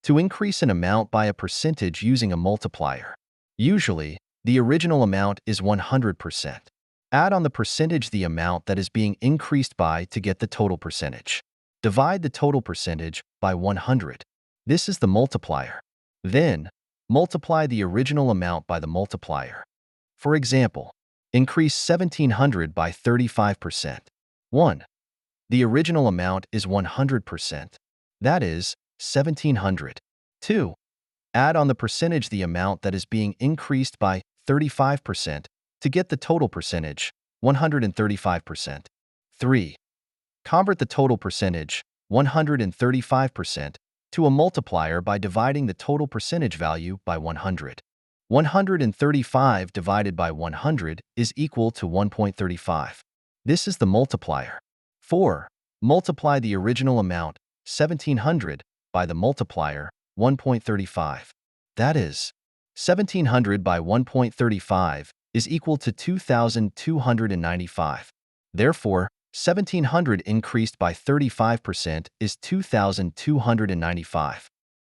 To increase an amount by a percentage using a multiplier. Usually, the original amount is 100%. Add on the percentage the amount that is being increased by to get the total percentage. Divide the total percentage by 100. This is the multiplier. Then, multiply the original amount by the multiplier. For example, increase 1700 by 35%. 1. The original amount is 100%. That is 1700. 2. Add on the percentage the amount that is being increased by 35% to get the total percentage, 135%. 3. Convert the total percentage, 135%, to a multiplier by dividing the total percentage value by 100. 135 divided by 100 is equal to 1.35. This is the multiplier. 4. Multiply the original amount, 1700, by the multiplier, 1.35. That is, 1700 by 1.35 is equal to 2295. Therefore, 1700 increased by 35% is 2295.